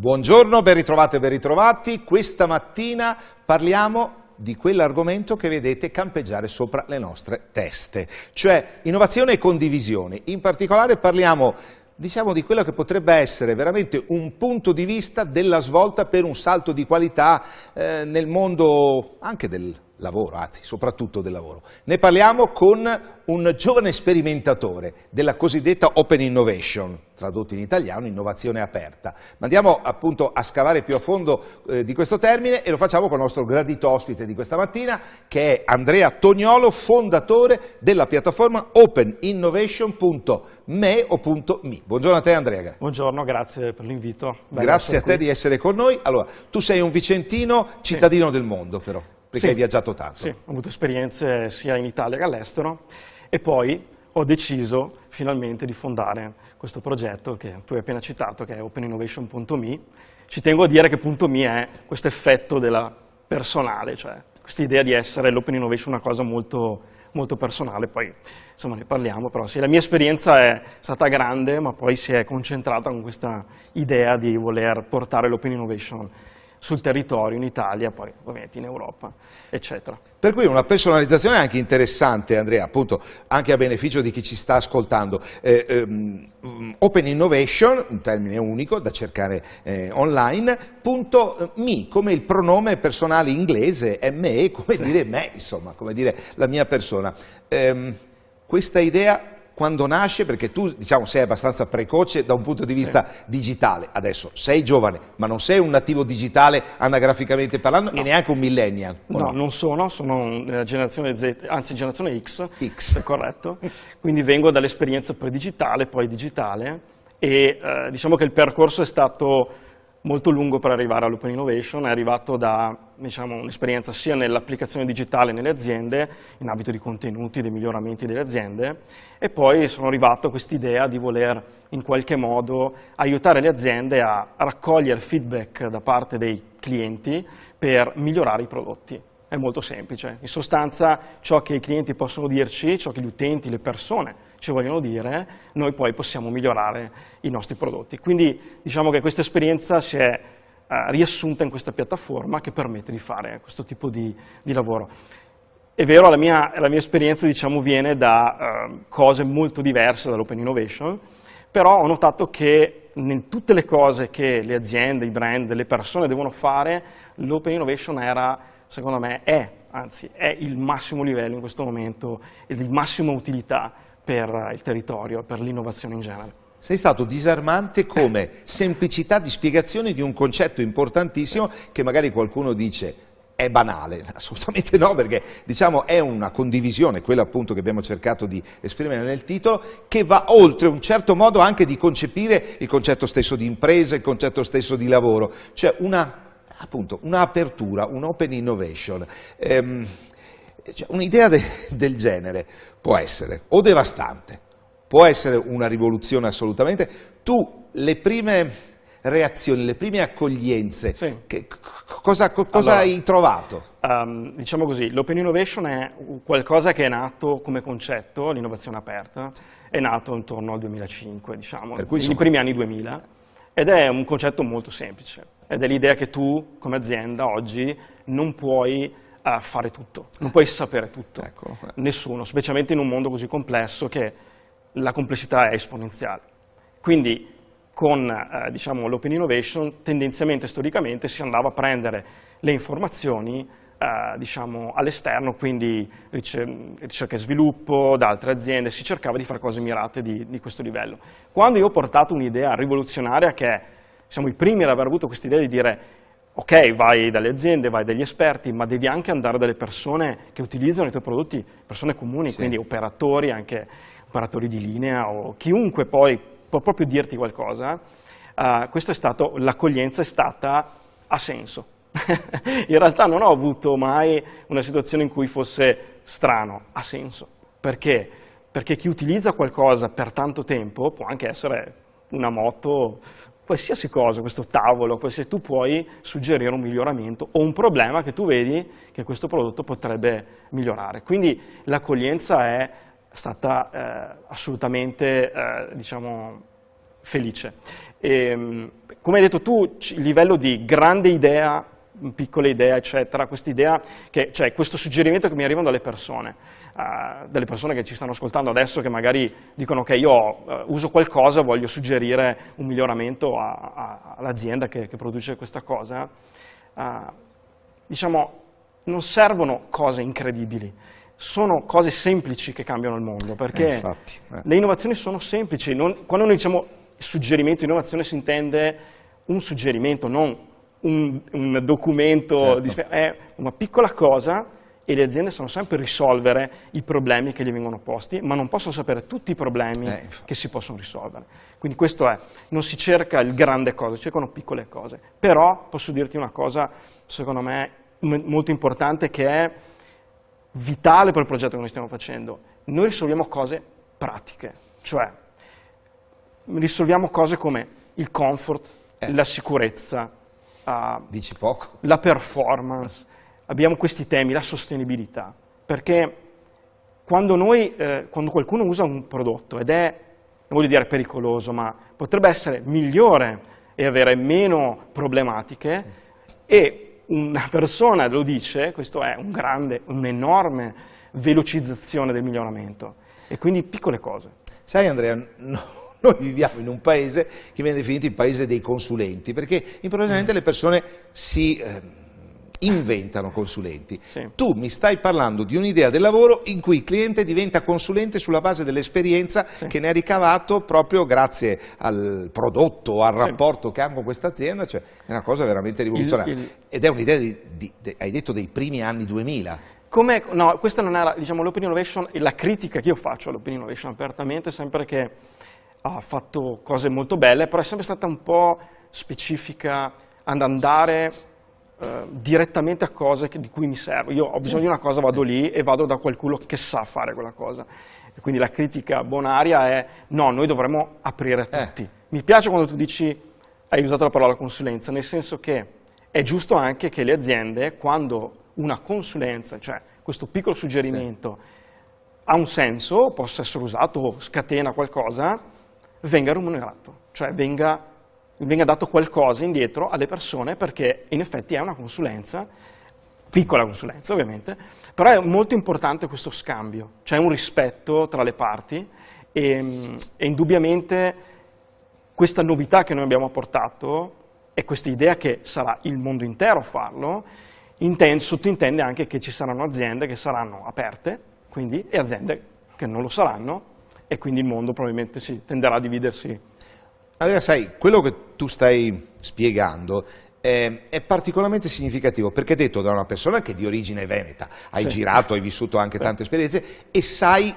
Buongiorno, ben ritrovate e ben ritrovati. Questa mattina parliamo di quell'argomento che vedete campeggiare sopra le nostre teste, cioè innovazione e condivisione. In particolare parliamo, di quello che potrebbe essere veramente un punto di vista della svolta per un salto di qualità nel mondo anche del lavoro, anzi soprattutto del lavoro. Ne parliamo con un giovane sperimentatore della cosiddetta Open Innovation, tradotto in italiano innovazione aperta. Ma andiamo appunto a scavare più a fondo di questo termine e lo facciamo con il nostro gradito ospite di questa mattina, che è Andrea Toniolo, fondatore della piattaforma openinnovation.me o .me. Buongiorno a te Andrea. Buongiorno, grazie per l'invito. Grazie a te di essere con noi. Allora, tu sei un vicentino, cittadino del mondo però, perché hai viaggiato tanto. Sì, ho avuto esperienze sia in Italia che all'estero e poi ho deciso finalmente di fondare questo progetto che tu hai appena citato, che è openinnovation.me. Ci tengo a dire che .me è questo effetto della personale, cioè questa idea di essere l'open innovation una cosa molto, molto personale, poi insomma ne parliamo, però sì, la mia esperienza è stata grande, ma poi si è concentrata con questa idea di voler portare l'open innovation sul territorio in Italia, poi ovviamente in Europa, eccetera. Per cui una personalizzazione anche interessante, Andrea, appunto, anche a beneficio di chi ci sta ascoltando. Open Innovation, un termine unico da cercare online, .me, come il pronome personale inglese è me, come dire me, insomma, come dire la mia persona. Questa idea quando nasce, perché tu diciamo sei abbastanza precoce da un punto di vista digitale, adesso sei giovane ma non sei un nativo digitale anagraficamente parlando e neanche un millennial. No, non sono generazione Z, anzi generazione X, è corretto, quindi vengo dall'esperienza pre-digitale, poi digitale e diciamo che il percorso è stato molto lungo per arrivare all'open innovation, è arrivato da un'esperienza sia nell'applicazione digitale nelle aziende, in ambito di contenuti, dei miglioramenti delle aziende, e poi sono arrivato a quest'idea di voler in qualche modo aiutare le aziende a raccogliere feedback da parte dei clienti per migliorare i prodotti. È molto semplice, in sostanza ciò che i clienti possono dirci, ciò che gli utenti, le persone ci vogliono dire, noi poi possiamo migliorare i nostri prodotti. Quindi diciamo che questa esperienza si è riassunta in questa piattaforma che permette di fare questo tipo di lavoro. È vero, la mia esperienza viene da cose molto diverse dall'open innovation, però ho notato che in tutte le cose che le aziende, i brand, le persone devono fare, l'open innovation era, secondo me, è il massimo livello in questo momento e di massima utilità per il territorio, per l'innovazione in genere. Sei stato disarmante come semplicità di spiegazione di un concetto importantissimo che magari qualcuno dice è banale, assolutamente no, perché diciamo è una condivisione, quella appunto che abbiamo cercato di esprimere nel titolo, che va oltre un certo modo anche di concepire il concetto stesso di impresa, il concetto stesso di lavoro, cioè un'apertura, un open innovation. Un'idea del genere può essere o devastante, può essere una rivoluzione assolutamente. Tu le prime reazioni, le prime accoglienze, cosa hai trovato? Diciamo così, l'open innovation è qualcosa che è nato come concetto, l'innovazione aperta, è nato intorno al 2005, nei primi anni 2000, ed è un concetto molto semplice, ed è l'idea che tu come azienda oggi non puoi fare tutto, non puoi sapere tutto, nessuno, specialmente in un mondo così complesso che la complessità è esponenziale. Quindi con l'open innovation tendenzialmente, storicamente, si andava a prendere le informazioni all'esterno, quindi ricerca e sviluppo da altre aziende, si cercava di fare cose mirate di questo livello. Quando io ho portato un'idea rivoluzionaria, che siamo i primi ad aver avuto questa idea di dire ok, vai dalle aziende, vai dagli esperti, ma devi anche andare dalle persone che utilizzano i tuoi prodotti, persone comuni, quindi operatori, anche operatori di linea o chiunque poi può proprio dirti qualcosa. L'accoglienza è stata a senso. In realtà non ho avuto mai una situazione in cui fosse strano, ha senso. Perché? Perché chi utilizza qualcosa per tanto tempo, può anche essere una moto, qualsiasi cosa, questo tavolo, tu puoi suggerire un miglioramento o un problema che tu vedi che questo prodotto potrebbe migliorare. Quindi l'accoglienza è stata assolutamente felice. Come hai detto tu, il livello di grande idea, piccola idea, eccetera, cioè questo suggerimento che mi arrivano dalle persone che ci stanno ascoltando adesso, che magari dicono che io uso qualcosa, voglio suggerire un miglioramento all'azienda che produce questa cosa, diciamo, non servono cose incredibili, sono cose semplici che cambiano il mondo, perché le innovazioni sono semplici. Quando noi diciamo suggerimento, innovazione, si intende un suggerimento, non un documento, è una piccola cosa, e le aziende sanno sempre risolvere i problemi che gli vengono posti, ma non possono sapere tutti i problemi che si possono risolvere. Quindi questo è, non si cerca il grande cosa, si cercano piccole cose. Però posso dirti una cosa, secondo me, molto importante, che è vitale per il progetto che noi stiamo facendo. Noi risolviamo cose pratiche, cioè risolviamo cose come il comfort, la sicurezza, dici poco, la performance, abbiamo questi temi, la sostenibilità, perché quando qualcuno usa un prodotto ed è, non voglio dire pericoloso, ma potrebbe essere migliore e avere meno problematiche, e una persona lo dice, questo è un'enorme velocizzazione del miglioramento, e quindi piccole cose. Sai Andrea, noi viviamo in un paese che viene definito il paese dei consulenti, perché improvvisamente le persone si inventano consulenti. Tu mi stai parlando di un'idea del lavoro in cui il cliente diventa consulente sulla base dell'esperienza che ne ha ricavato proprio grazie al prodotto, al rapporto che ha con questa azienda, cioè è una cosa veramente rivoluzionaria. Ed è un'idea, hai detto, dei primi anni 2000. No, questa non era, diciamo, l'Open Innovation, e la critica che io faccio all'Open Innovation apertamente, sempre che ha fatto cose molto belle, però è sempre stata un po' specifica ad andare direttamente a cose di cui mi servo. Io ho bisogno di una cosa, vado lì e vado da qualcuno che sa fare quella cosa. E quindi la critica bonaria è: no, noi dovremmo aprire a tutti. Mi piace quando tu dici, hai usato la parola consulenza, nel senso che è giusto anche che le aziende, quando una consulenza, cioè questo piccolo suggerimento, ha un senso, possa essere usato, scatena qualcosa, venga remunerato, cioè venga dato qualcosa indietro alle persone, perché in effetti è una consulenza, piccola consulenza ovviamente, però è molto importante questo scambio, c'è un rispetto tra le parti, e indubbiamente questa novità che noi abbiamo apportato e questa idea che sarà il mondo intero a farlo, sottintende anche che ci saranno aziende che saranno aperte, quindi, e aziende che non lo saranno, e quindi il mondo probabilmente tenderà a dividersi. Allora, sai, quello che tu stai spiegando è particolarmente significativo, perché è detto da una persona che è di origine veneta, hai girato, hai vissuto anche tante esperienze e sai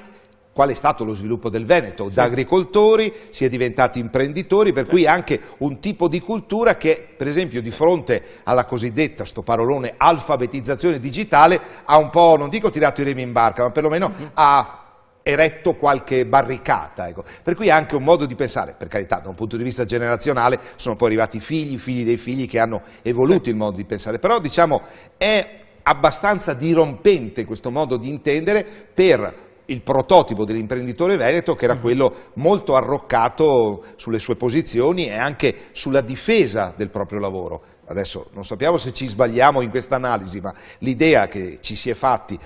qual è stato lo sviluppo del Veneto. Da agricoltori si è diventati imprenditori, per cui anche un tipo di cultura che, per esempio, di fronte alla cosiddetta, sto parolone, alfabetizzazione digitale, ha un po', non dico tirato i remi in barca, ma perlomeno ha eretto qualche barricata, ecco. Per cui è anche un modo di pensare, per carità, da un punto di vista generazionale sono poi arrivati i figli dei figli che hanno evoluto il modo di pensare, però diciamo è abbastanza dirompente questo modo di intendere per il prototipo dell'imprenditore veneto, che era quello molto arroccato sulle sue posizioni e anche sulla difesa del proprio lavoro. Adesso non sappiamo se ci sbagliamo in questa analisi, ma l'idea che ci si è fatti,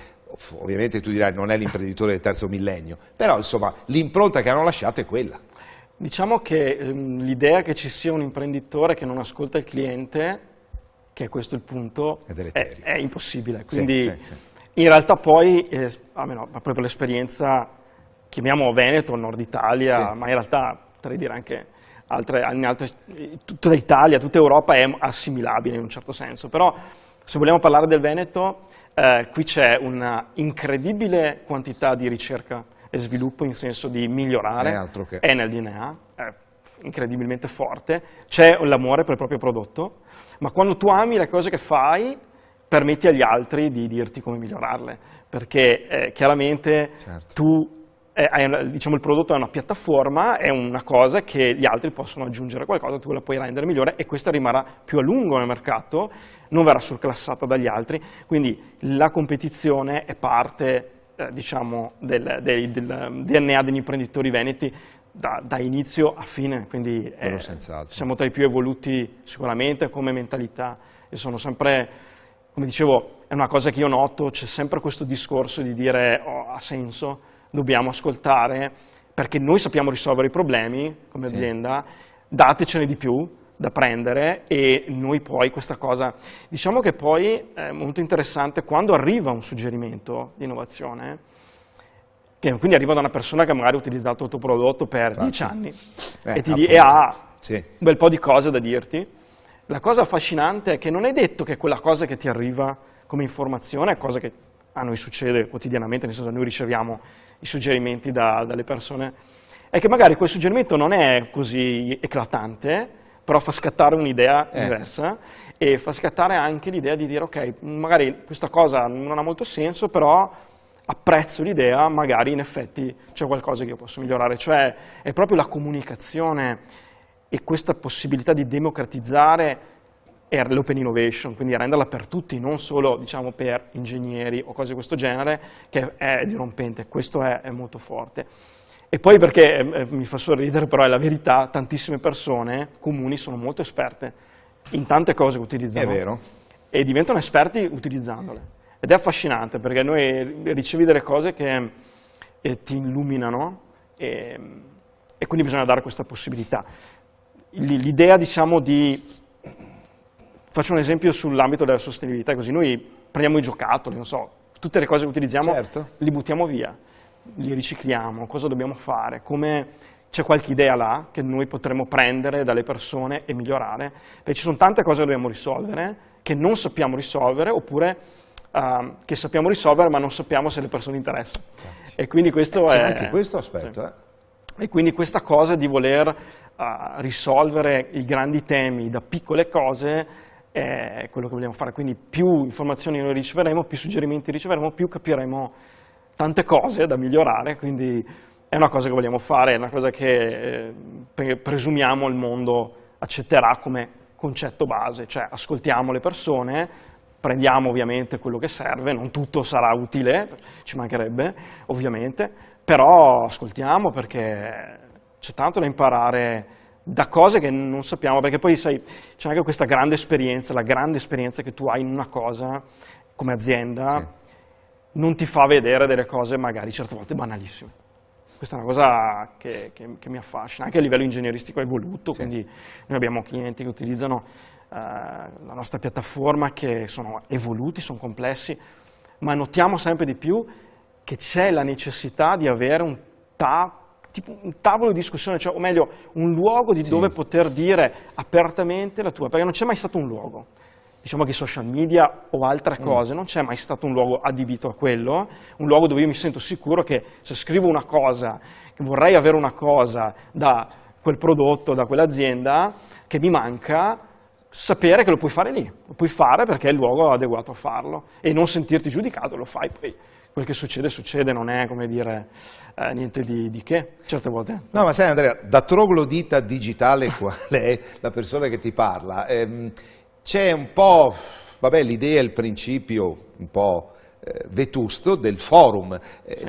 ovviamente tu dirai non è l'imprenditore del terzo millennio, però insomma l'impronta che hanno lasciato è quella. Diciamo che l'idea che ci sia un imprenditore che non ascolta il cliente, che è questo il punto, è impossibile. Quindi in realtà poi, almeno proprio l'esperienza, chiamiamo Veneto, Nord Italia, ma in realtà potrei dire anche tutta Italia, tutta Europa è assimilabile in un certo senso, però se vogliamo parlare del Veneto, qui c'è una incredibile quantità di ricerca e sviluppo in senso di migliorare, è nel DNA, è incredibilmente forte, c'è l'amore per il proprio prodotto, ma quando tu ami le cose che fai, permetti agli altri di dirti come migliorarle, perché chiaramente diciamo, il prodotto è una piattaforma, è una cosa che gli altri possono aggiungere qualcosa, tu la puoi rendere migliore e questa rimarrà più a lungo nel mercato, non verrà surclassata dagli altri, quindi la competizione è parte diciamo, del DNA degli imprenditori veneti da inizio a fine, quindi senz'altro. siamo tra i più evoluti sicuramente come mentalità, e sono sempre, come dicevo, è una cosa che io noto, c'è sempre questo discorso di dire oh, ha senso, dobbiamo ascoltare, perché noi sappiamo risolvere i problemi come azienda, datecene di più da prendere, e noi poi questa cosa, diciamo che poi è molto interessante quando arriva un suggerimento di innovazione, che quindi arriva da una persona che magari ha utilizzato il tuo prodotto per 10 anni e ha un bel po' di cose da dirti. La cosa affascinante è che non è detto che quella cosa che ti arriva come informazione è cosa che a noi succede quotidianamente, nel senso che noi riceviamo i suggerimenti dalle persone, è che magari quel suggerimento non è così eclatante, però fa scattare un'idea diversa, e fa scattare anche l'idea di dire ok, magari questa cosa non ha molto senso, però apprezzo l'idea, magari in effetti c'è qualcosa che io posso migliorare, cioè è proprio la comunicazione e questa possibilità di democratizzare l'open innovation, quindi renderla per tutti, non solo diciamo per ingegneri o cose di questo genere, che è dirompente, questo è molto forte. E poi perché mi fa sorridere, però è la verità, tantissime persone comuni sono molto esperte in tante cose che utilizzano. È vero. E diventano esperti utilizzandole. Ed è affascinante perché noi ricevi delle cose che ti illuminano e quindi bisogna dare questa possibilità. L'idea, diciamo, faccio un esempio sull'ambito della sostenibilità, così noi prendiamo i giocattoli, non so, tutte le cose che utilizziamo li buttiamo via, li ricicliamo, cosa dobbiamo fare, c'è qualche idea là che noi potremmo prendere dalle persone e migliorare, perché ci sono tante cose che dobbiamo risolvere, che non sappiamo risolvere, oppure che sappiamo risolvere ma non sappiamo se le persone interessano. E quindi questo c'è anche questo aspetto. Sì. E quindi questa cosa di voler risolvere i grandi temi da piccole cose è quello che vogliamo fare. Quindi più informazioni noi riceveremo, più suggerimenti riceveremo, più capiremo tante cose da migliorare, quindi è una cosa che vogliamo fare, è una cosa che presumiamo il mondo accetterà come concetto base, cioè ascoltiamo le persone, prendiamo ovviamente quello che serve, non tutto sarà utile, ci mancherebbe ovviamente, però ascoltiamo perché c'è tanto da imparare da cose che non sappiamo, perché poi sai, c'è anche questa grande esperienza, la grande esperienza che tu hai in una cosa come azienda, non ti fa vedere delle cose magari certe volte banalissime. Questa è una cosa che mi affascina, anche a livello ingegneristico evoluto, quindi noi abbiamo clienti che utilizzano la nostra piattaforma, che sono evoluti, sono complessi, ma notiamo sempre di più che c'è la necessità di avere un tavolo di discussione, cioè, o meglio, un luogo dove poter dire apertamente la tua, perché non c'è mai stato un luogo. Diciamo che i social media o altre cose, non c'è mai stato un luogo adibito a quello, un luogo dove io mi sento sicuro che se scrivo una cosa, che vorrei avere una cosa da quel prodotto, da quell'azienda, che mi manca, sapere che lo puoi fare lì, lo puoi fare perché è il luogo adeguato a farlo e non sentirti giudicato, lo fai, poi quel che succede succede, non è come dire niente di che, certe volte. No, ma sai Andrea, da troglodita digitale qual è la persona che ti parla, c'è un po', vabbè, l'idea, il principio un po' vetusto del forum,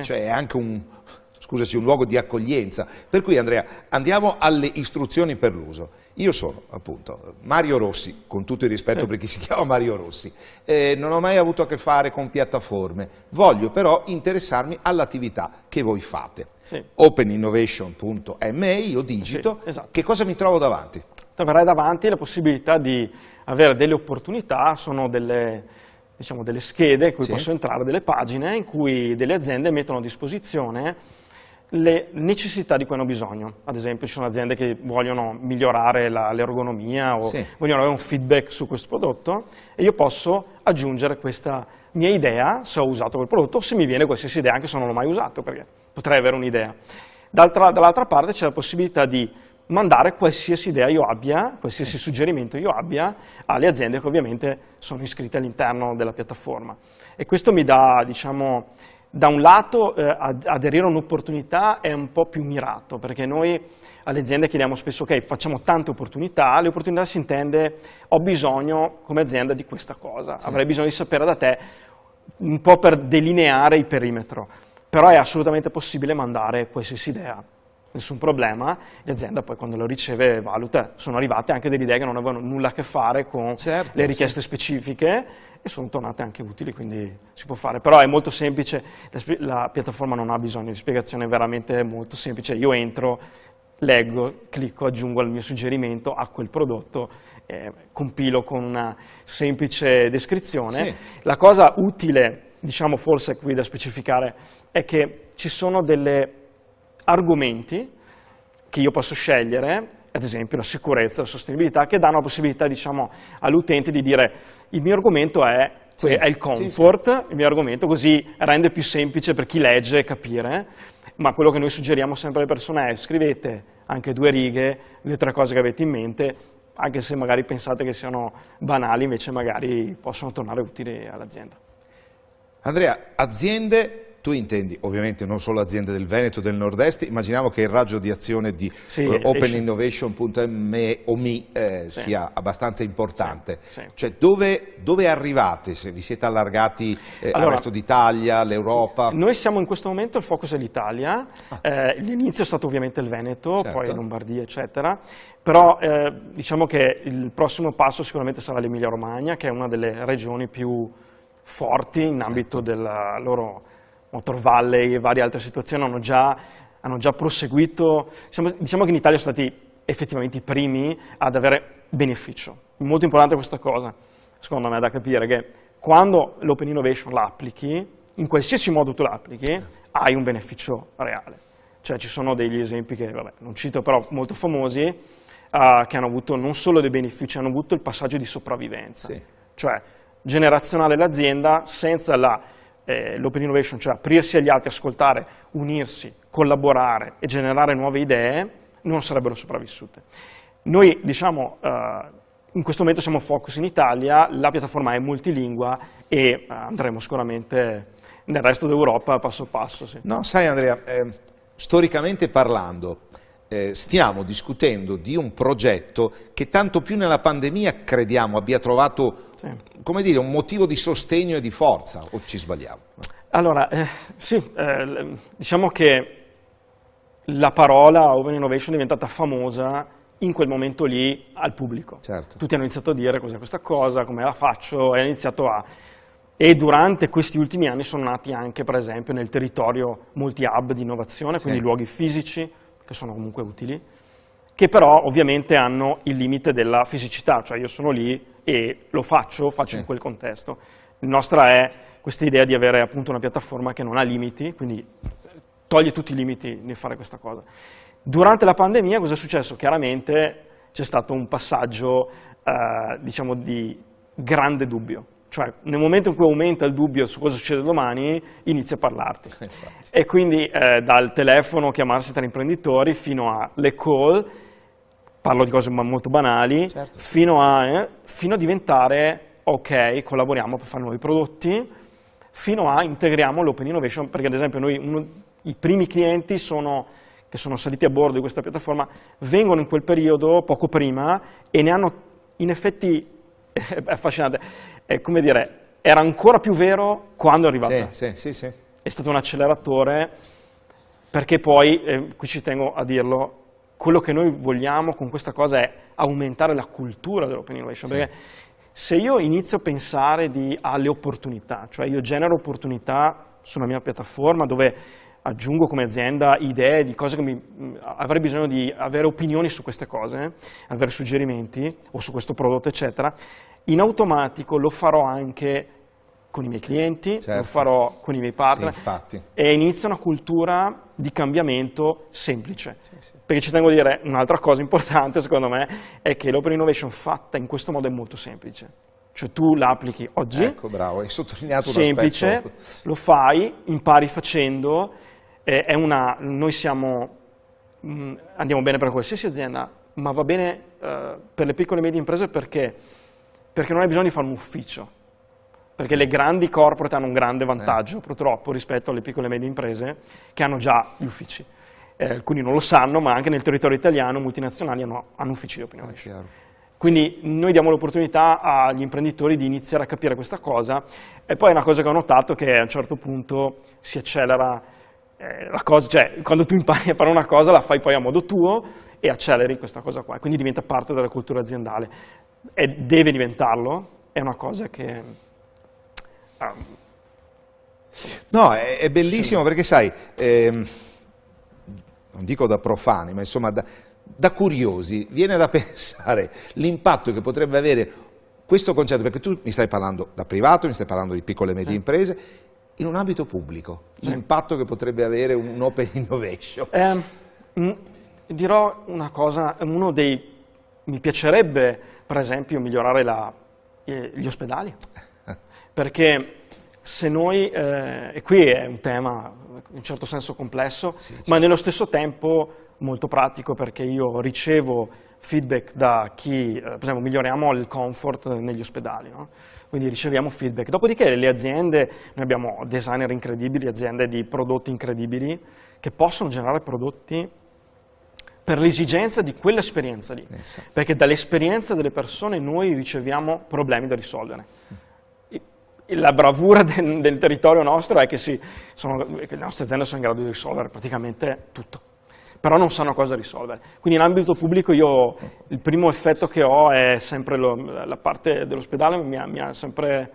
cioè è anche un luogo di accoglienza. Per cui Andrea, andiamo alle istruzioni per l'uso. Io sono appunto Mario Rossi, con tutto il rispetto per chi si chiama Mario Rossi, non ho mai avuto a che fare con piattaforme, voglio però interessarmi all'attività che voi fate. Openinnovation.me, io digito, che cosa mi trovo davanti? Troverai davanti la possibilità di avere delle opportunità, sono delle schede in cui posso entrare, delle pagine in cui delle aziende mettono a disposizione le necessità di cui hanno bisogno. Ad esempio ci sono aziende che vogliono migliorare l'ergonomia o vogliono avere un feedback su questo prodotto e io posso aggiungere questa mia idea se ho usato quel prodotto o se mi viene qualsiasi idea anche se non l'ho mai usato, perché potrei avere un'idea. Dall'altra parte c'è la possibilità di mandare qualsiasi idea io abbia, qualsiasi suggerimento io abbia alle aziende che ovviamente sono iscritte all'interno della piattaforma. E questo mi dà, diciamo, da un lato aderire a un'opportunità è un po' più mirato, perché noi alle aziende chiediamo spesso, ok, facciamo tante opportunità, le opportunità si intende, ho bisogno come azienda di questa cosa, avrei bisogno di sapere da te, un po' per delineare il perimetro, però è assolutamente possibile mandare qualsiasi idea nessun problema. L'azienda poi quando lo riceve valuta, sono arrivate anche delle idee che non avevano nulla a che fare con le richieste specifiche e sono tornate anche utili, quindi si può fare. Però è molto semplice, la piattaforma non ha bisogno di spiegazione, è veramente molto semplice. Io entro, leggo, clicco, aggiungo il mio suggerimento a quel prodotto, compilo con una semplice descrizione. Sì. La cosa utile, diciamo forse qui da specificare, è che ci sono degli argomenti che io posso scegliere, ad esempio la sicurezza, la sostenibilità, che danno la possibilità, diciamo, all'utente di dire il mio argomento è il comfort, il mio argomento, così rende più semplice per chi legge capire. Ma quello che noi suggeriamo sempre alle persone è: scrivete anche 2 righe, 2 o 3 cose che avete in mente, anche se magari pensate che siano banali, invece magari possono tornare utili all'azienda. Andrea, aziende, tu intendi ovviamente non solo aziende del Veneto, del Nord-Est, immaginiamo che il raggio di azione di openinnovation.me sia abbastanza importante. Cioè dove arrivate? Se vi siete allargati al resto d'Italia, l'Europa? Noi siamo in questo momento, il focus è l'Italia, l'inizio è stato ovviamente il Veneto, poi Lombardia eccetera, però diciamo che il prossimo passo sicuramente sarà l'Emilia Romagna, che è una delle regioni più forti in ambito della loro Motor Valley e varie altre situazioni, hanno già proseguito. Diciamo che in Italia sono stati effettivamente i primi ad avere beneficio. Molto importante questa cosa, secondo me, da capire, che quando l'Open Innovation la applichi, in qualsiasi modo tu la applichi, hai un beneficio reale. Cioè ci sono degli esempi che, vabbè, non cito, però molto famosi, che hanno avuto non solo dei benefici, hanno avuto il passaggio di sopravvivenza. Cioè generazionale l'azienda senza l'open innovation, cioè aprirsi agli altri, ascoltare, unirsi, collaborare e generare nuove idee, non sarebbero sopravvissute. Noi diciamo in questo momento siamo focus in Italia, la piattaforma è multilingua e andremo sicuramente nel resto d'Europa passo passo. Sì. No, sai Andrea, storicamente parlando, stiamo discutendo di un progetto che tanto più nella pandemia crediamo abbia trovato come dire, un motivo di sostegno e di forza, o ci sbagliamo? Allora, diciamo che la parola Open Innovation è diventata famosa in quel momento lì al pubblico. Tutti hanno iniziato a dire cos'è questa cosa, come la faccio, e durante questi ultimi anni sono nati anche, per esempio, nel territorio molti hub di innovazione, quindi luoghi fisici, che sono comunque utili, che però ovviamente hanno il limite della fisicità, cioè io sono lì e lo faccio in quel contesto. La nostra è questa idea di avere appunto una piattaforma che non ha limiti, quindi toglie tutti i limiti nel fare questa cosa. Durante la pandemia cosa è successo? Chiaramente c'è stato un passaggio diciamo di grande dubbio. Cioè, nel momento in cui aumenta il dubbio su cosa succede domani, inizia a parlarti. E quindi dal telefono, chiamarsi tra imprenditori, fino alle call, parlo di cose molto banali, fino a diventare, ok, collaboriamo per fare nuovi prodotti, fino a integriamo l'Open Innovation, perché ad esempio noi, i primi clienti che sono saliti a bordo di questa piattaforma, vengono in quel periodo, poco prima, e ne hanno in effetti... È affascinante, è come dire, era ancora più vero quando è arrivata. È stato un acceleratore, perché poi, qui ci tengo a dirlo, quello che noi vogliamo con questa cosa è aumentare la cultura dell'Open Innovation, perché se io inizio a pensare alle opportunità, cioè io genero opportunità sulla mia piattaforma dove aggiungo come azienda idee di cose che avrei bisogno di avere opinioni su queste cose, avere suggerimenti o su questo prodotto eccetera, in automatico lo farò anche con i miei clienti, lo farò con i miei partner e inizia una cultura di cambiamento semplice. Perché ci tengo a dire un'altra cosa importante secondo me, è che l'Open Innovation fatta in questo modo è molto semplice. Cioè tu la applichi oggi, ecco bravo, hai sottolineato un semplice, aspetto. Lo fai, impari facendo. Noi andiamo bene per qualsiasi azienda, ma va bene per le piccole e medie imprese perché non hai bisogno di fare un ufficio, perché le grandi corporate hanno un grande vantaggio purtroppo rispetto alle piccole e medie imprese che hanno già gli uffici. Alcuni non lo sanno, ma anche nel territorio italiano multinazionali hanno uffici di Open Innovation. Quindi noi diamo l'opportunità agli imprenditori di iniziare a capire questa cosa, e poi è una cosa che ho notato che a un certo punto si accelera la cosa, cioè, quando tu impari a fare una cosa la fai poi a modo tuo e acceleri questa cosa qua, quindi diventa parte della cultura aziendale e deve diventarlo, è una cosa che... No, è bellissimo perché sai, non dico da profani, ma insomma da curiosi, viene da pensare l'impatto che potrebbe avere questo concetto, perché tu mi stai parlando da privato, mi stai parlando di piccole e medie imprese, in un ambito pubblico, l'impatto che potrebbe avere un Open Innovation. Dirò una cosa, mi piacerebbe per esempio migliorare gli ospedali, perché se noi, e qui è un tema in un certo senso complesso, sì, ma nello stesso tempo molto pratico, perché io ricevo feedback da chi, per esempio, miglioriamo il comfort negli ospedali, no? Quindi riceviamo feedback. Dopodiché le aziende, noi abbiamo designer incredibili, aziende di prodotti incredibili, che possono generare prodotti per l'esigenza di quell'esperienza lì, perché dall'esperienza delle persone noi riceviamo problemi da risolvere. La bravura del territorio nostro è che le nostre aziende sono in grado di risolvere praticamente tutto, però non sanno cosa risolvere. Quindi in ambito pubblico il primo effetto che ho è sempre la parte dell'ospedale, mi ha sempre,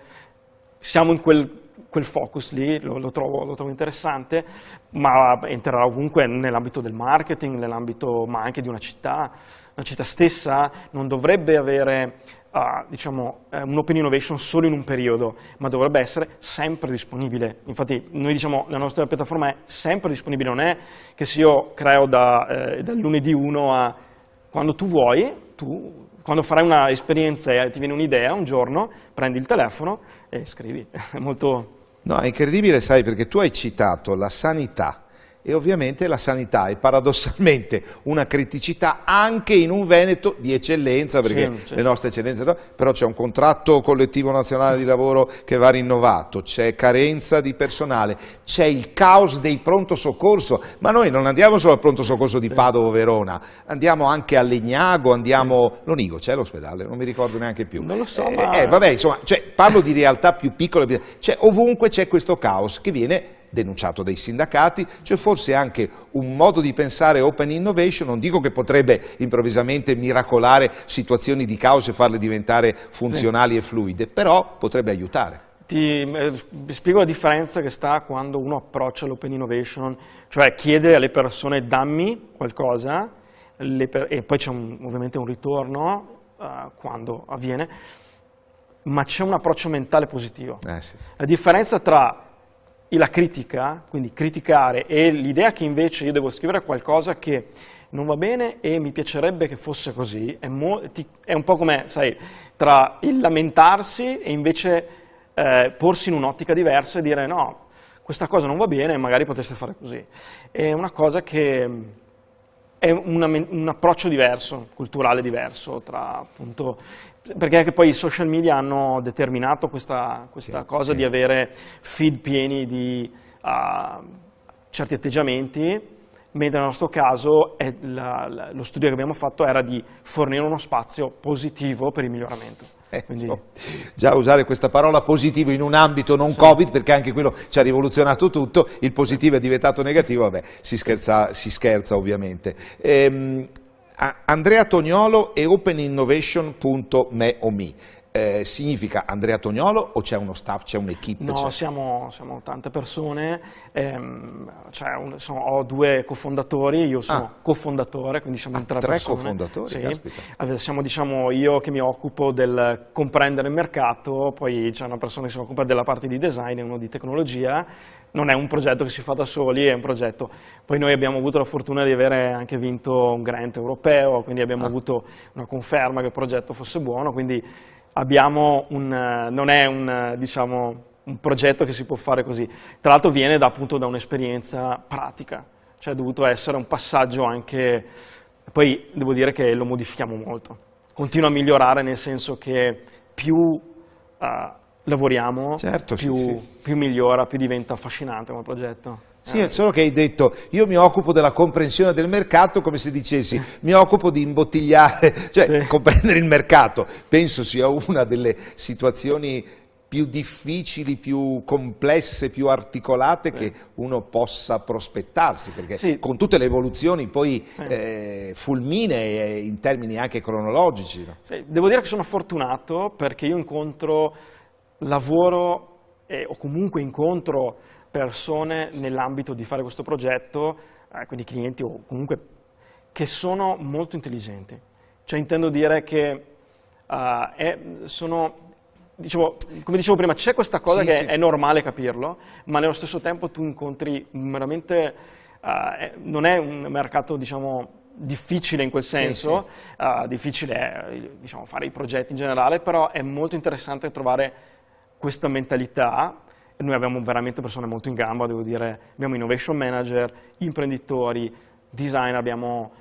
siamo in quel focus lì, lo trovo interessante, ma entrerà ovunque nell'ambito del marketing, nell'ambito ma anche di una città. La città stessa non dovrebbe avere un Open Innovation solo in un periodo, ma dovrebbe essere sempre disponibile. Infatti noi diciamo la nostra piattaforma è sempre disponibile, non è che se io creo dal lunedì 1 a quando tu vuoi, quando farai una esperienza e ti viene un'idea un giorno, prendi il telefono e scrivi. È molto... No, è incredibile, sai, perché tu hai citato la sanità. E ovviamente la sanità è paradossalmente una criticità anche in un Veneto di eccellenza, perché le nostre eccellenze, però c'è un contratto collettivo nazionale di lavoro che va rinnovato, c'è carenza di personale, c'è il caos dei pronto soccorso, ma noi non andiamo solo al pronto soccorso di Padova o Verona, andiamo anche a Legnago, andiamo, Lonigo c'è l'ospedale, non mi ricordo neanche più. Non lo so, ma... vabbè, insomma, parlo di realtà più piccole, ovunque c'è questo caos che viene denunciato dai sindacati, c'è forse anche un modo di pensare Open Innovation, non dico che potrebbe improvvisamente miracolare situazioni di caos e farle diventare funzionali e fluide, però potrebbe aiutare. Ti spiego la differenza che sta quando uno approccia l'Open Innovation, cioè chiede alle persone dammi qualcosa e poi c'è ovviamente un ritorno quando avviene, ma c'è un approccio mentale positivo. Sì. La differenza tra la critica, quindi criticare, e l'idea che invece io devo scrivere qualcosa che non va bene e mi piacerebbe che fosse così, è un po' come, sai, tra il lamentarsi e invece porsi in un'ottica diversa e dire no, questa cosa non va bene, magari poteste fare così. È una cosa che è un approccio diverso, culturale diverso, tra appunto... Perché anche poi i social media hanno determinato questa cosa di avere feed pieni di certi atteggiamenti, mentre nel nostro caso lo studio che abbiamo fatto era di fornire uno spazio positivo per il miglioramento. Quindi... Già usare questa parola positivo in un ambito non Covid, perché anche quello ci ha rivoluzionato tutto, il positivo è diventato negativo, vabbè, si scherza ovviamente. Andrea Toniolo e openinnovation.me. Significa Andrea Toniolo o c'è uno staff, c'è un'equipe? No, siamo tante persone, ho 2 cofondatori, io sono cofondatore, quindi siamo 3 persone. 3 cofondatori, sì. Caspita. Siamo io che mi occupo del comprendere il mercato, poi c'è una persona che si occupa della parte di design e uno di tecnologia. Non è un progetto che si fa da soli, è un progetto. Poi noi abbiamo avuto la fortuna di avere anche vinto un grant europeo, quindi abbiamo avuto una conferma che il progetto fosse buono, quindi abbiamo non è un progetto che si può fare così. Tra l'altro viene appunto da un'esperienza pratica, cioè è dovuto essere un passaggio anche, poi devo dire che lo modifichiamo molto. Continua a migliorare nel senso che più lavoriamo, più migliora, più diventa affascinante come progetto. Sì, è solo che hai detto, io mi occupo della comprensione del mercato come se dicessi, mi occupo di imbottigliare, cioè comprendere il mercato. Penso sia una delle situazioni più difficili, più complesse, più articolate che uno possa prospettarsi, perché con tutte le evoluzioni poi fulminee in termini anche cronologici. No? Sì, devo dire che sono fortunato perché io lavoro o comunque incontro persone nell'ambito di fare questo progetto, quindi clienti o comunque che sono molto intelligenti. Cioè intendo dire che come dicevo prima, c'è questa cosa che è normale capirlo, ma nello stesso tempo tu incontri veramente, non è un mercato diciamo difficile in quel senso, difficile è diciamo, fare i progetti in generale, però è molto interessante trovare questa mentalità. Noi abbiamo veramente persone molto in gamba, devo dire, abbiamo innovation manager, imprenditori, designer, abbiamo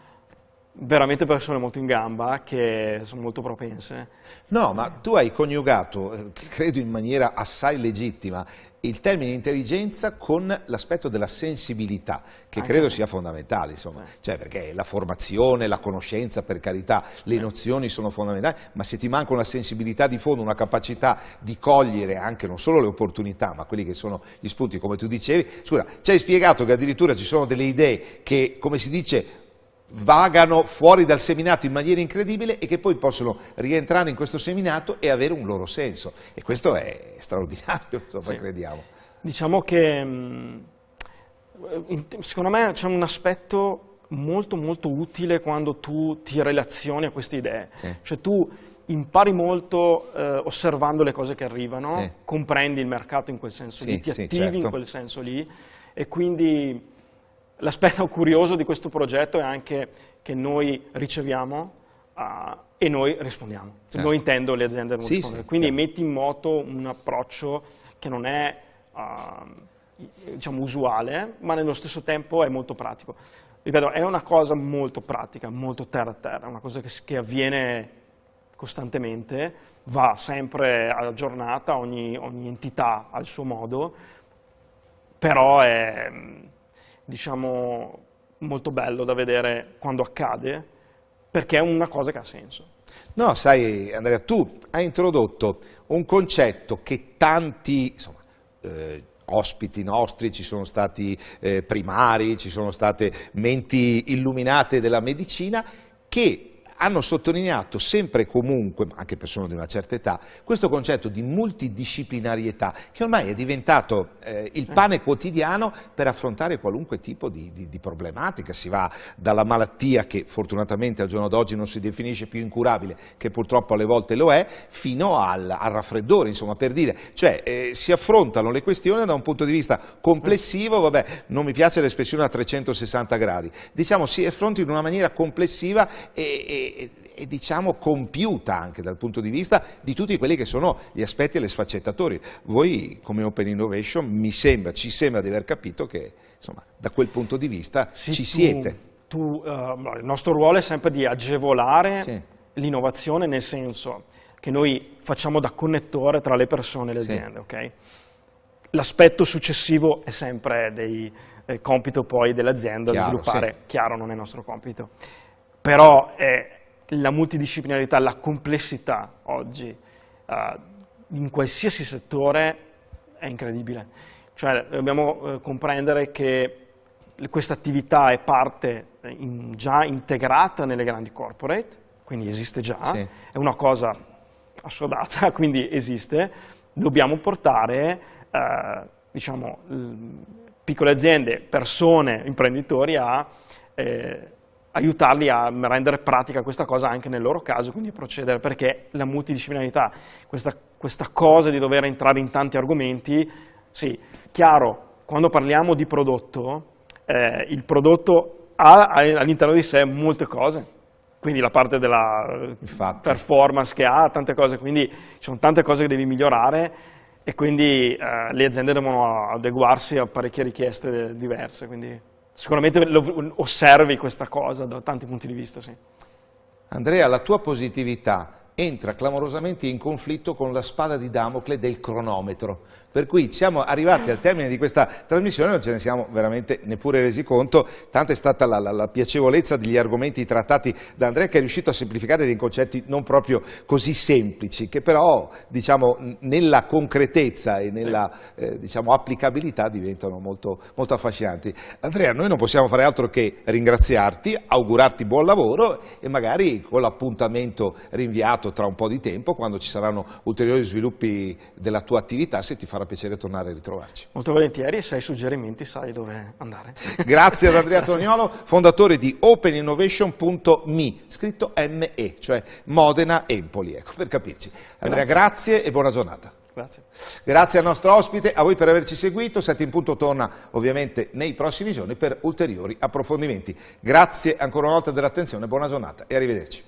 veramente persone molto in gamba che sono molto propense. No, ma tu hai coniugato, credo in maniera assai legittima, il termine intelligenza con l'aspetto della sensibilità, che credo sia fondamentale, insomma, cioè perché la formazione, la conoscenza, per carità, le nozioni sono fondamentali, ma se ti manca una sensibilità di fondo, una capacità di cogliere anche non solo le opportunità, ma quelli che sono gli spunti, come tu dicevi, scusa, ci hai spiegato che addirittura ci sono delle idee che, come si dice, vagano fuori dal seminato in maniera incredibile e che poi possono rientrare in questo seminato e avere un loro senso, e questo è straordinario, insomma, crediamo. Diciamo che secondo me c'è un aspetto molto molto utile quando tu ti relazioni a queste idee, cioè tu impari molto osservando le cose che arrivano, comprendi il mercato in quel senso lì, ti attivi in quel senso lì, e quindi l'aspetto curioso di questo progetto è anche che noi riceviamo e noi rispondiamo. Noi intendo le aziende devono rispondere. Quindi metti in moto un approccio che non è diciamo usuale, ma nello stesso tempo è molto pratico. Ripeto, è una cosa molto pratica, molto terra a terra, una cosa che avviene costantemente, va sempre aggiornata, ogni entità ha il suo modo, però è diciamo molto bello da vedere quando accade, perché è una cosa che ha senso. No, sai Andrea, tu hai introdotto un concetto che tanti ospiti nostri, ci sono stati primari, ci sono state menti illuminate della medicina che hanno sottolineato sempre e comunque, ma anche persone di una certa età, questo concetto di multidisciplinarietà che ormai è diventato il pane quotidiano per affrontare qualunque tipo di problematica. Si va dalla malattia, che fortunatamente al giorno d'oggi non si definisce più incurabile, che purtroppo alle volte lo è, fino al raffreddore, insomma, per dire, cioè si affrontano le questioni da un punto di vista complessivo, vabbè, non mi piace l'espressione a 360 gradi, diciamo si affronta in una maniera complessiva e diciamo compiuta anche dal punto di vista di tutti quelli che sono gli aspetti e le sfaccettatori. Voi come Open Innovation ci sembra di aver capito che insomma da quel punto di vista siete. Il nostro ruolo è sempre di agevolare l'innovazione, nel senso che noi facciamo da connettore tra le persone e le aziende. Okay? L'aspetto successivo è sempre dei compito poi dell'azienda da sviluppare, chiaro, non è nostro compito. Però la multidisciplinarità, la complessità oggi in qualsiasi settore è incredibile. Cioè dobbiamo comprendere che questa attività è parte già integrata nelle grandi corporate, quindi esiste già, è una cosa assodata, quindi esiste. Dobbiamo portare diciamo, piccole aziende, persone, imprenditori a aiutarli a rendere pratica questa cosa anche nel loro caso, quindi procedere, perché la multidisciplinarità, questa cosa di dover entrare in tanti argomenti, sì, chiaro, quando parliamo di prodotto, il prodotto ha all'interno di sé molte cose, quindi la parte della performance che ha, tante cose, quindi ci sono tante cose che devi migliorare e quindi le aziende devono adeguarsi a parecchie richieste diverse, quindi sicuramente osservi questa cosa da tanti punti di vista, sì. Andrea, la tua positività entra clamorosamente in conflitto con la spada di Damocle del cronometro, per cui siamo arrivati al termine di questa trasmissione, non ce ne siamo veramente neppure resi conto, tanta è stata la piacevolezza degli argomenti trattati da Andrea, che è riuscito a semplificare dei concetti non proprio così semplici, che però diciamo nella concretezza e nella diciamo, applicabilità diventano molto, molto affascinanti. Andrea, noi non possiamo fare altro che ringraziarti, augurarti buon lavoro e magari con l'appuntamento rinviato tra un po' di tempo, quando ci saranno ulteriori sviluppi della tua attività, se ti farà piacere tornare a ritrovarci. Molto volentieri, se hai suggerimenti sai dove andare. Grazie ad Andrea Toniolo, fondatore di OpenInnovation.me, scritto ME, cioè Modena Empoli, ecco, per capirci. Andrea, grazie e buona giornata. Grazie. Grazie al nostro ospite, a voi per averci seguito. 7 in punto torna ovviamente nei prossimi giorni per ulteriori approfondimenti. Grazie ancora una volta dell'attenzione, buona giornata e arrivederci.